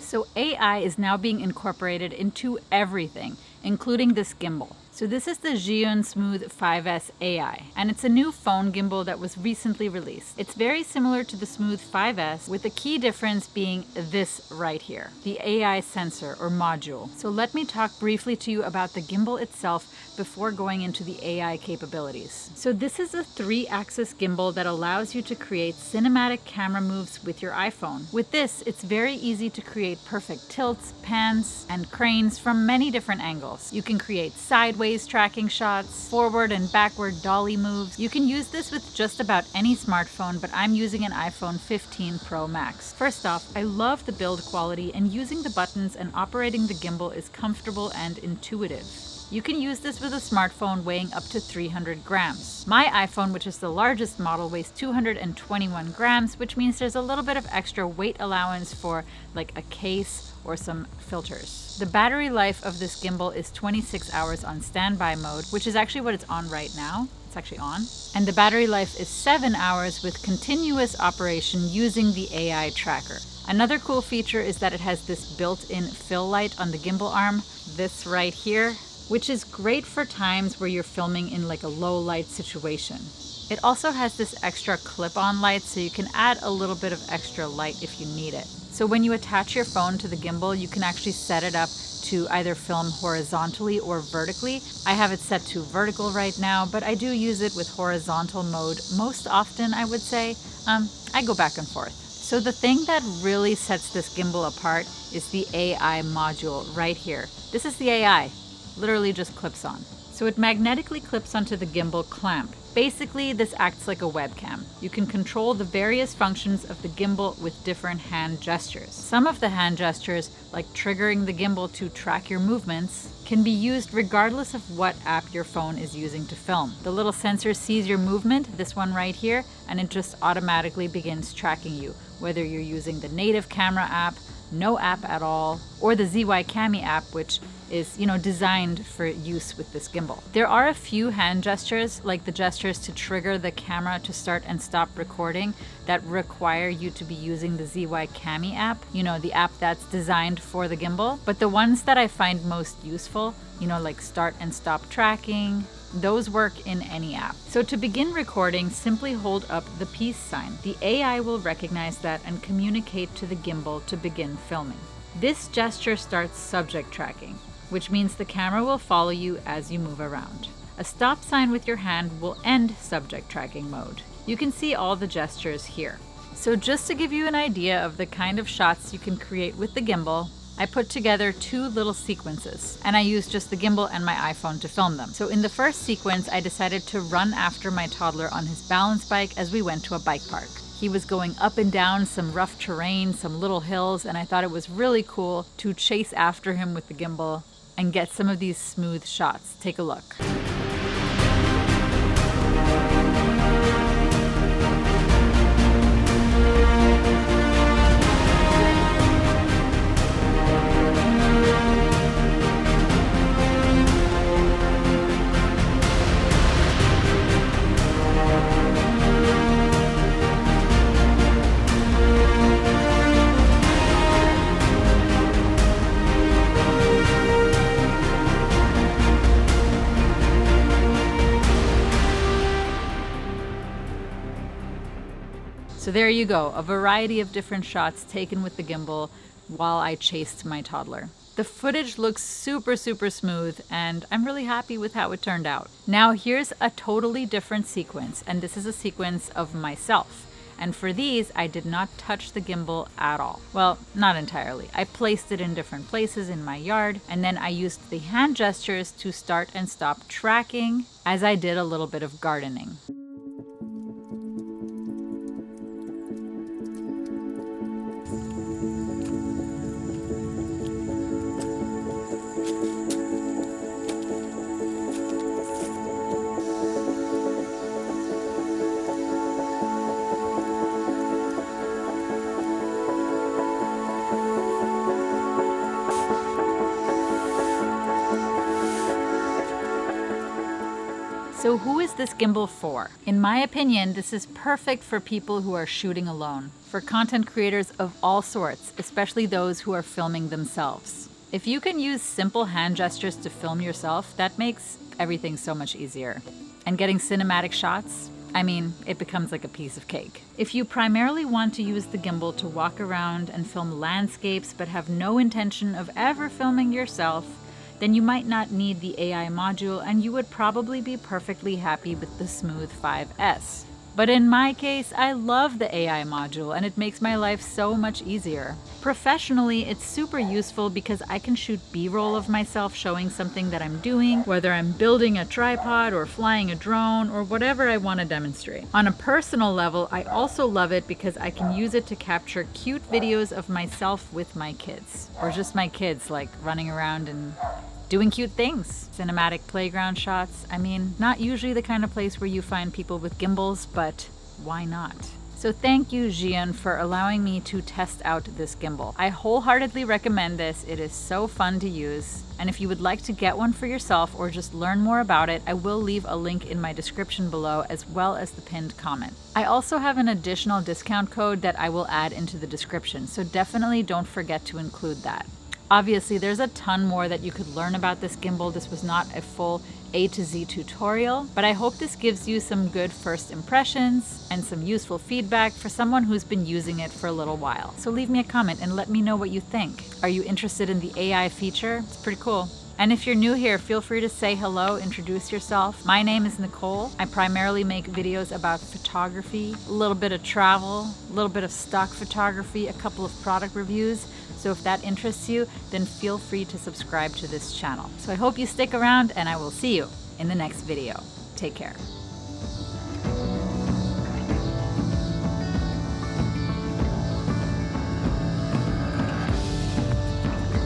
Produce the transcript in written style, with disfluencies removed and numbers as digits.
So AI is now being incorporated into everything, including this gimbal. So this is the Zhiyun Smooth 5S AI, and it's a new phone gimbal that was recently released. It's very similar to the Smooth 5S, with the key difference being this right here, the AI sensor or module. So let me talk briefly to you about the gimbal itself before going into the AI capabilities. So this is a 3-axis gimbal that allows you to create cinematic camera moves with your iPhone. With this, it's very easy to create perfect tilts, pans, and cranes from many different angles. You can create sideways tracking shots, forward and backward dolly moves. You can use this with just about any smartphone, but I'm using an iPhone 15 Pro Max. First off, I love the build quality, and using the buttons and operating the gimbal is comfortable and intuitive. You can use this with a smartphone weighing up to 300 grams. My iPhone, which is the largest model, weighs 221 grams, which means there's a little bit of extra weight allowance for like a case or some filters. The battery life of this gimbal is 26 hours on standby mode, which is actually what it's on right now. It's actually on. And the battery life is 7 hours with continuous operation using the AI tracker. Another cool feature is that it has this built-in fill light on the gimbal arm, this right here, which is great for times where you're filming in like a low light situation. It also has this extra clip-on light, so you can add a little bit of extra light if you need it. So when you attach your phone to the gimbal, you can actually set it up to either film horizontally or vertically. I have it set to vertical right now, but I do use it with horizontal mode most often, I would say. I go back and forth. So the thing that really sets this gimbal apart is the AI module right here. This is the AI. Literally just clips on. So it magnetically clips onto the gimbal clamp. Basically, this acts like a webcam. You can control the various functions of the gimbal with different hand gestures. Some of the hand gestures, like triggering the gimbal to track your movements, can be used regardless of what app your phone is using to film. The little sensor sees your movement, this one right here, and it just automatically begins tracking you, whether you're using the native camera app, no app at all, or the ZY Cami app, which is, designed for use with this gimbal. There are a few hand gestures, like the gestures to trigger the camera to start and stop recording, that require you to be using the ZY Cami app, the app that's designed for the gimbal. But the ones that I find most useful, like start and stop tracking, those work in any app. So to begin recording, simply hold up the peace sign. The AI will recognize that and communicate to the gimbal to begin filming. This gesture starts subject tracking, which means the camera will follow you as you move around. A stop sign with your hand will end subject tracking mode. You can see all the gestures here. So just to give you an idea of the kind of shots you can create with the gimbal, I put together 2 little sequences, and I used just the gimbal and my iPhone to film them. So in the first sequence, I decided to run after my toddler on his balance bike as we went to a bike park. He was going up and down some rough terrain, some little hills, and I thought it was really cool to chase after him with the gimbal and get some of these smooth shots. Take a look. So there you go, a variety of different shots taken with the gimbal while I chased my toddler. The footage looks super smooth, and I'm really happy with how it turned out. Now here's a totally different sequence, and this is a sequence of myself. And for these, I did not touch the gimbal at all. Well, not entirely. I placed it in different places in my yard, and then I used the hand gestures to start and stop tracking as I did a little bit of gardening. So who is this gimbal for? In my opinion, this is perfect for people who are shooting alone, for content creators of all sorts, especially those who are filming themselves. If you can use simple hand gestures to film yourself, that makes everything so much easier. And getting cinematic shots, I mean, it becomes like a piece of cake. If you primarily want to use the gimbal to walk around and film landscapes but have no intention of ever filming yourself, then you might not need the AI module and you would probably be perfectly happy with the Smooth 5S. But in my case, I love the AI module and it makes my life so much easier. Professionally, it's super useful because I can shoot B-roll of myself showing something that I'm doing, whether I'm building a tripod or flying a drone or whatever I want to demonstrate. On a personal level, I also love it because I can use it to capture cute videos of myself with my kids. Or just my kids, like running around and doing cute things. Cinematic playground shots. I mean, not usually the kind of place where you find people with gimbals, but why not? So thank you, Zhiyun, for allowing me to test out this gimbal. I wholeheartedly recommend this. It is so fun to use. And if you would like to get one for yourself or just learn more about it, I will leave a link in my description below as well as the pinned comment. I also have an additional discount code that I will add into the description, so definitely don't forget to include that. Obviously, there's a ton more that you could learn about this gimbal. This was not a full A to Z tutorial, but I hope this gives you some good first impressions and some useful feedback for someone who's been using it for a little while. So leave me a comment and let me know what you think. Are you interested in the AI feature? It's pretty cool. And if you're new here, feel free to say hello, introduce yourself. My name is Nicole. I primarily make videos about photography, a little bit of travel, a little bit of stock photography, a couple of product reviews. So if that interests you, then feel free to subscribe to this channel. So I hope you stick around and I will see you in the next video. Take care.